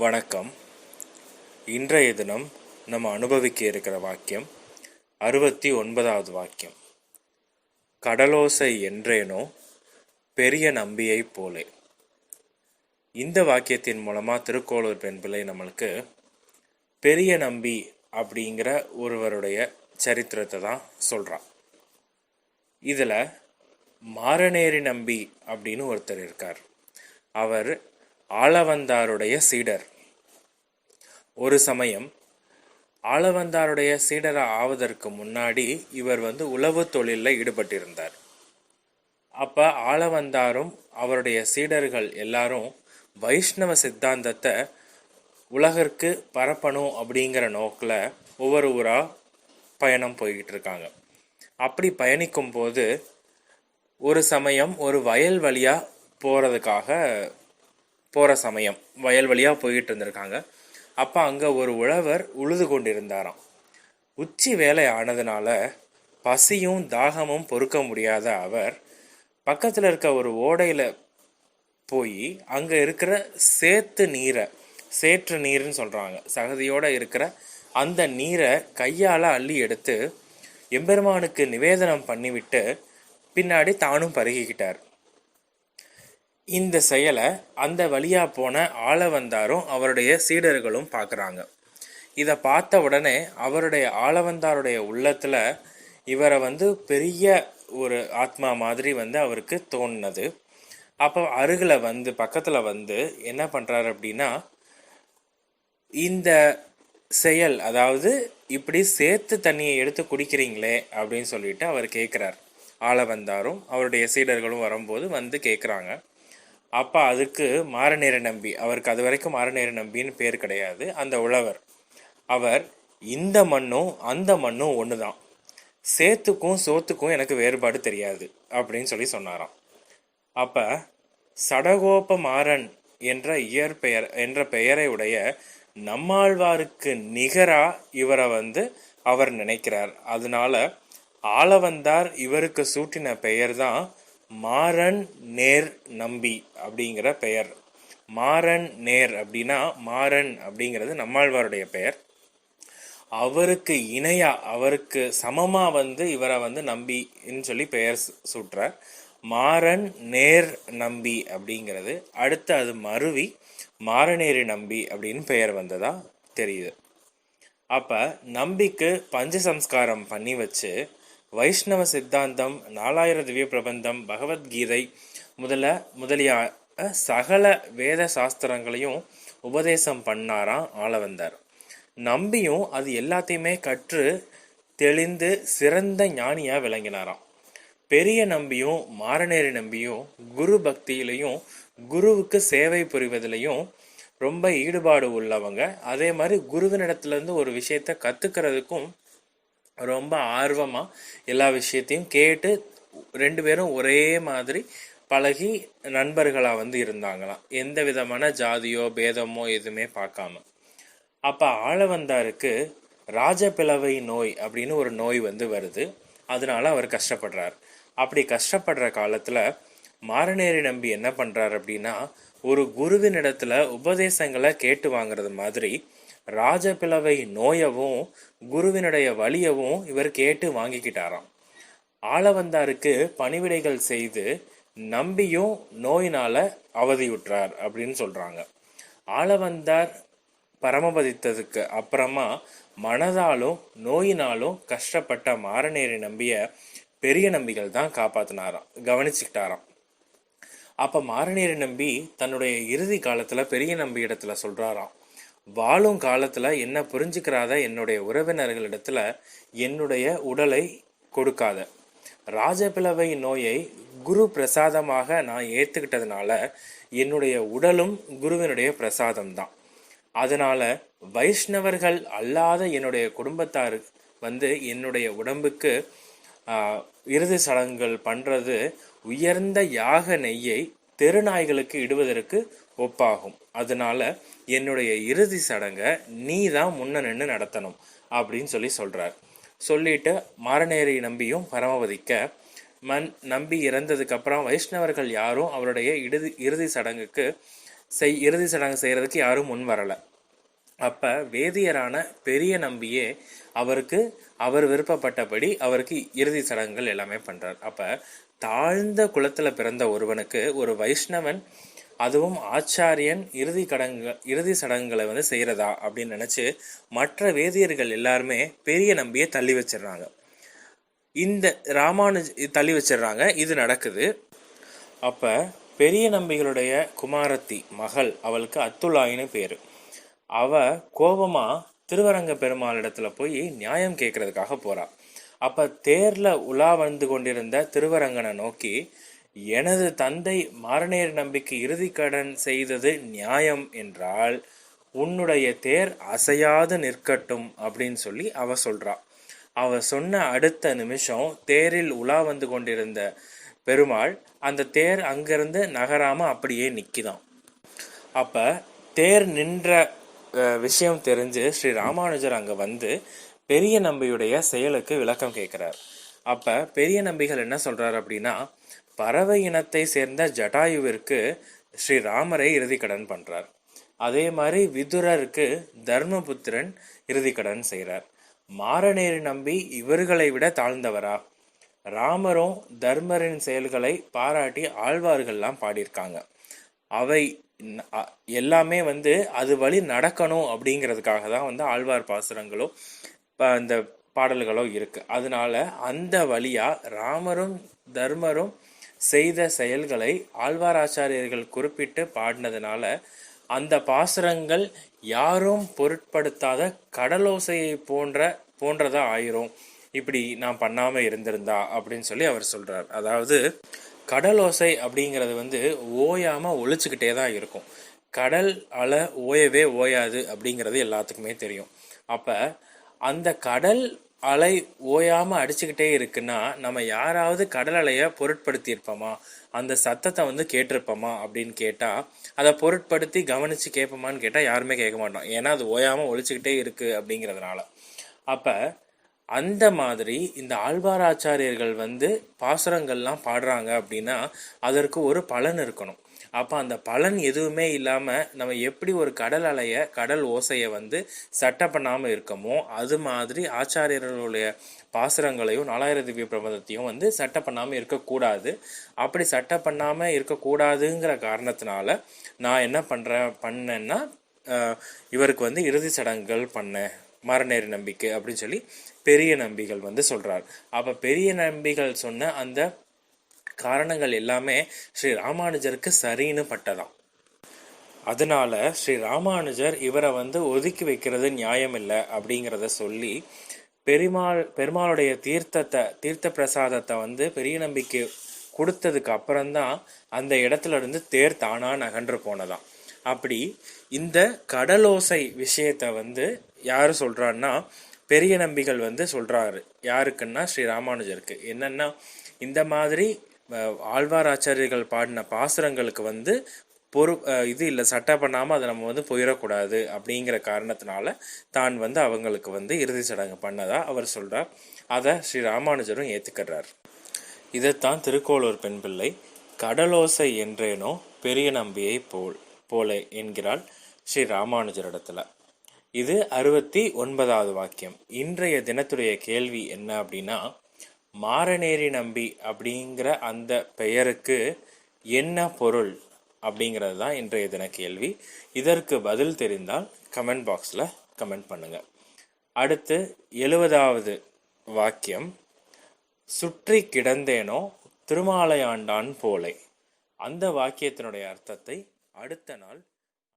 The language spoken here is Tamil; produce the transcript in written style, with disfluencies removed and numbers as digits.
வணக்கம். இன்றைய தினம் நம்ம அனுபவிக்க இருக்கிற வாக்கியம் 69வது வாக்கியம். கடலோசை என்றேனோ பெரிய நம்பியை போலே. இந்த வாக்கியத்தின் மூலமா திருக்கோளூர் பெண் பிள்ளை நம்மளுக்கு பெரிய நம்பி அப்படிங்கிற ஒருவருடைய சரித்திரத்தை தான் சொல்றான். இதுல மாரநேரி நம்பி அப்படின்னு ஒருத்தர் இருக்கார். அவர் ஆளவந்தாருடைய சீடர். ஒரு சமயம் ஆளவந்தாருடைய சீடரா ஆவதற்கு முன்னாடி இவர் உழவு தொழிலில் ஈடுபட்டிருந்தார். அப்ப ஆளவந்தாரும் அவருடைய சீடர்கள் எல்லாரும் வைஷ்ணவ சித்தாந்தத்தை உலகிற்கு பரப்பணும் அப்படிங்கிற நோக்கில் ஒவ்வொரு ஊரா பயணம் போய்கிட்டு இருக்காங்க. அப்படி பயணிக்கும் போது ஒரு சமயம் ஒரு வயல் வழியா போகிற சமயம் வயல் வழியாக போய்கிட்டு இருந்திருக்காங்க. அப்போ அங்கே ஒரு உழவர் உழுது கொண்டிருந்தாராம். உச்சி வேலை ஆனதுனால பசியும் தாகமும் பொறுக்க முடியாத அவர் பக்கத்தில் இருக்க ஒரு ஓடையில் போய் அங்கே இருக்கிற சேற்று நீர்னு சொல்கிறாங்க, சகதியோடு இருக்கிற அந்த நீரை கையால் அள்ளி எடுத்து எம்பெருமானுக்கு நிவேதனம் பண்ணிவிட்டு பின்னாடி தானும் பருகிக்கிட்டார். இந்த செயலை அந்த வழியா போன ஆளவந்தாரும் அவருடைய சீடர்களும் பார்க்குறாங்க. இதை பார்த்த உடனே அவருடைய ஆளவந்தாருடைய உள்ளத்துல இவரை பெரிய ஒரு ஆத்மா மாதிரி அவருக்கு தோணுனது. அப்போ அருகில் பக்கத்தில் என்ன பண்ணுறாரு அப்படின்னா, இந்த செயல், அதாவது இப்படி சேர்த்து தண்ணியை எடுத்து குடிக்கிறீங்களே அப்படின்னு சொல்லிட்டு அவர் கேட்குறார். ஆளவந்தாரும் அவருடைய சீடர்களும் வரும்போது கேட்குறாங்க. அப்போ அதுக்கு மாரநேரி நம்பி, அவருக்கு அது வரைக்கும் மாரநேரி நம்பின்னு பேர் கிடையாது, அந்த உழவர், அவர் இந்த மண்ணும் அந்த மண்ணும் ஒன்று தான், சேத்துக்கும் சோத்துக்கும் எனக்கு வேறுபாடு தெரியாது அப்படின்னு சொல்லி சொன்னாராம். அப்போ சடகோப மாறன் என்ற பெயரை உடைய நம்மாழ்வாருக்கு நிகரா இவரை அவர் நினைக்கிறார். அதனால ஆளவந்தார் இவருக்கு சூட்டின பெயர் தான் மாறன் நேர் நம்பி அப்படிங்கிற பெயர். மாறன் நேர் அப்படின்னா, மாறன் அப்படிங்கிறது நம்மாழ்வாருடைய பெயர். அவருக்கு இணையா, அவருக்கு சமமா இவரை நம்பின்னு சொல்லி பெயர் சூட்டுறார். மாறன் நேர் நம்பி அப்படிங்கிறது அடுத்து அது மருவி மாரநேரி நம்பி அப்படின்னு பெயர் வந்ததா தெரியுது. அப்ப நம்பிக்கு பஞ்சசம்ஸ்காரம் பண்ணி வச்சு வைஷ்ணவ சித்தாந்தம், 4000 திவ்ய பிரபந்தம், பகவத்கீதை முதலிய சகல வேத சாஸ்திரங்களையும் உபதேசம் பண்ணாராம் ஆளவந்தார். நம்பியும் அது எல்லாத்தையுமே கற்று தெளிந்து சிறந்த ஞானியா விளங்கினாராம். பெரிய நம்பியும் மாரநேரி நம்பியும் குரு பக்தியிலையும் குருவுக்கு சேவை புரிவதிலையும் ரொம்ப ஈடுபாடு உள்ளவங்க. அதே மாதிரி குருவினிடத்துலேருந்து ஒரு விஷயத்த கற்றுக்கிறதுக்கும் ரொம்ப ஆர்வமாக எல்லா விஷயத்தையும் கேட்டு 2 பேரும் ஒரே மாதிரி பழகி நண்பர்களாக இருந்தாங்களாம். எந்த விதமான ஜாதியோ பேதமோ எதுவுமே பார்க்காம. அப்போ ஆளவந்தாருக்கு ராஜபிளவை நோய் அப்படின்னு ஒரு நோய் வருது. அதனால அவர் கஷ்டப்படுறார். அப்படி கஷ்டப்படுற காலத்தில் மாரநேரி நம்பி என்ன பண்ணுறார் அப்படின்னா, ஒரு குருவினிடத்துல உபதேசங்களை கேட்டு வாங்கிறது மாதிரி ராஜபிளவை நோயவும் குருவினுடைய வலியவும் இவர் கேட்டு வாங்கிக்கிட்டாராம். ஆளவந்தாருக்கு பணிவிடைகள் செய்து நம்பியும் நோயினால அவதியுற்றார் அப்படின்னு சொல்றாங்க. ஆளவந்தார் பரமபதித்ததுக்கு அப்புறமா மனதாலும் நோயினாலும் கஷ்டப்பட்ட மாரநேரி நம்பிய பெரிய நம்பிகள் தான் கவனிச்சுக்கிட்டாராம். அப்ப மாரநேரி நம்பி தன்னுடைய இறுதி காலத்துல பெரிய நம்பி இடத்துல சொல்றாராம், வாழும் காலத்துல என்ன புரிஞ்சுக்கிறாத என்னுடைய உறவினர்களிடத்துல என்னுடைய உடலை கொடுக்காத. ராஜபிளவை நோயை குரு பிரசாதமாக நான் ஏத்துக்கிட்டதுனால என்னுடைய உடலும் குருவினுடைய பிரசாதம் தான். அதனால வைஷ்ணவர்கள் அல்லாத என்னுடைய குடும்பத்தார் என்னுடைய உடம்புக்கு இறுதி சடங்குகள் பண்றது உயர்ந்த யாக நெய்யை தெருநாய்களுக்கு இடுவதற்கு ஒப்பாகும். அதனால என்னுடைய இறுதி சடங்கை நீ தான் முன்ன நின்று நடத்தணும் அப்படின்னு சொல்றார். சொல்லிட்டு மாரநேரி நம்பியும் பரமவதிக்க நம்பி இறந்ததுக்கு அப்புறம் வைஷ்ணவர்கள் யாரும் அவருடைய இறுதி சடங்குக்கு இறுதி சடங்கு செய்கிறதுக்கு யாரும் முன் வரலை. அப்போ வேதியரான பெரிய நம்பியே அவர் விருப்பப்பட்டபடி அவருக்கு இறுதி சடங்குகள் எல்லாமே பண்ணுறார். அப்போ தாழ்ந்த குலத்தில் பிறந்த ஒருவனுக்கு ஒரு வைஷ்ணவன், அதுவும் ஆச்சாரியன் இறுதி சடங்குகளை வந்து செய்கிறதா அப்படின்னு நினச்சி மற்ற வேதியர்கள் எல்லாருமே பெரிய நம்பியை தள்ளி வச்சிடுறாங்க. இந்த தள்ளி வச்சிடுறாங்க. இது நடக்குது. அப்போ பெரிய நம்பிகளுடைய குமாரத்தி மகள், அவளுக்கு அத்துலாயின்னு பேர். அவ கோபமா திருவரங்க பெருமாள் இடத்துல போய் நியாயம் கேட்கறதுக்காக போறா. அப்ப தேர்ல உலா வந்து கொண்டிருந்த திருவரங்கனை நோக்கி, எனது தந்தை மாரநேரி நம்பிக்கு இறுதி கடன் செய்தது நியாயம் என்றால் உன்னுடைய தேர் அசையாது நிற்கட்டும் அப்படின்னு சொல்லி அவ சொல்றா. அவ சொன்ன அடுத்த நிமிஷம் தேரில் உலா வந்து கொண்டிருந்த பெருமாள் அந்த தேர் அங்கிருந்து நகராம அப்படியே நிக்கிதான். அப்ப தேர் நின்ற விஷயம் தெரிஞ்சு ஸ்ரீ ராமானுஜர் அங்க வந்து பெரிய நம்பியுடைய செயலுக்கு விளக்கம் கேட்கிறார். அப்ப பெரிய நம்பிகள் என்ன சொல்றாரு அப்படின்னா, பறவை இனத்தை சேர்ந்த ஜட்டாயுவிற்கு ஸ்ரீ ராமரை இறுதி கடன் பண்றார். அதே மாதிரி விதுரருக்கு தர்மபுத்திரன் இறுதி கடன் செய்கிறார். மாரநேரி நம்பி இவர்களை விட தாழ்ந்தவரா? ராமரும் தர்மரின் செயல்களை பாராட்டி ஆழ்வார்கள்லாம் பாடியிருக்காங்க. அவை எல்லாமே வந்து அது வழி நடக்கணும் அப்படிங்கிறதுக்காக தான் வந்து ஆழ்வார் பாசுரங்களோ அந்த பாடல்களோ இருக்கு. அதனால அந்த வழியா ராமரும் தர்மரும் செய்த செயல்களை ஆழ்வார் ஆச்சாரியர்கள் குறிப்பிட்டு பாடினதுனால அந்த பாசுரங்கள் யாரும் பொருட்படுத்தாத கடலோசையை போன்றதா ஆயிரும், இப்படி நான் பண்ணாம இருந்திருந்தா அப்படின்னு சொல்லி அவர் சொல்றார். அதாவது கடலோசை அப்படிங்கிறது வந்து ஓயாம ஒழிச்சுக்கிட்டே தான் இருக்கும். கடல் அலை ஓயவே ஓயாது அப்படிங்கிறது எல்லாத்துக்குமே தெரியும். அப்ப அந்த கடல் அலை ஓயாம அடிச்சுக்கிட்டே இருக்குன்னா நம்ம யாராவது கடல் அலைய பொருட்படுத்தி இருப்போமா, அந்த சத்தத்தை வந்து கேட்டிருப்போமா அப்படின்னு கேட்டா, அதை பொருட்படுத்தி கவனிச்சு கேட்போமான்னு கேட்டா யாருமே கேட்க மாட்டோம். ஏன்னா அது ஓயாம ஒழிச்சுக்கிட்டே இருக்கு அப்படிங்கிறதுனால. அப்ப அந்த மாதிரி இந்த ஆழ்வார் ஆச்சாரியர்கள் வந்து பாசுரங்கள்லாம் பாடுறாங்க அப்படின்னா அதற்கு ஒரு பலன் இருக்கணும். அப்போ அந்த பலன் எதுவுமே இல்லாமல் நம்ம எப்படி ஒரு கடல் அலைய கடல் ஓசையை வந்து சட்டை பண்ணாமல் இருக்கமோ, அது மாதிரி ஆச்சாரியர்களுடைய பாசுரங்களையும் 4000 திவ்ய பிரபந்தத்தையும் வந்து சட்டை பண்ணாமல் இருக்கக்கூடாது. அப்படி சட்டை பண்ணாமல் இருக்கக்கூடாதுங்கிற காரணத்தினால நான் என்ன பண்ணேன்னா இவருக்கு வந்து இறுதி சடங்குகள் பண்ணேன் மாரநேரி நம்பிக்கை அப்படின்னு சொல்லி பெரிய நம்பிகள் வந்து சொல்றார். அப்ப பெரிய நம்பிகள் சொன்ன அந்த காரணங்கள் எல்லாமே ஸ்ரீ ராமானுஜருக்கு சரின்னு பட்டதாம். அதனால ஸ்ரீ ராமானுஜர் இவரை வந்து ஒதுக்கி வைக்கிறது நியாயம் இல்லை அப்படிங்கிறத சொல்லி பெருமாளுடைய தீர்த்த பிரசாதத்தை வந்து பெரிய நம்பிக்கை கொடுத்ததுக்கு அப்புறம்தான் அந்த இடத்துல இருந்து தேர் தானா நகன்று போனதாம். அப்படி இந்த கடலோசை விஷயத்த வந்து யாரு சொல்றான்னா பெரிய நம்பிகள் வந்து சொல்றாரு. யாருக்குன்னா ஸ்ரீ ராமானுஜருக்கு. என்னன்னா இந்த மாதிரி ஆழ்வார் ஆச்சாரியர்கள் பாடின பாசுரங்களுக்கு வந்து இது இல்லை, சட்டை பண்ணாமல் அதை நம்ம வந்து போயிடக்கூடாது அப்படிங்கிற காரணத்தினால தான் வந்து அவங்களுக்கு வந்து இறுதி சடங்கு பண்ணதா அவர் சொல்றார். அதை ஸ்ரீ ராமானுஜரும் ஏற்றுக்கிறார். இதைத்தான் திருக்கோளூர் பெண் பிள்ளை கடலோசை என்றேனோ பெரிய நம்பியை போல என்கிறாள் ஸ்ரீ ராமானுஜரிடத்துல. இது 69வது வாக்கியம். இன்றைய தினத்துடைய கேள்வி என்ன அப்படின்னா, மாரநேரி நம்பி அப்படிங்கிற அந்த பெயருக்கு என்ன பொருள் அப்படிங்கிறது தான் இன்றைய தின கேள்வி. இதற்கு பதில் தெரிந்தால் கமெண்ட் பாக்ஸில் கமெண்ட் பண்ணுங்க. அடுத்து 70வது வாக்கியம், சுற்றி கிடந்தேனோ திருமாலையாண்டான் போலே. அந்த வாக்கியத்தினுடைய அர்த்தத்தை அடுத்த நாள்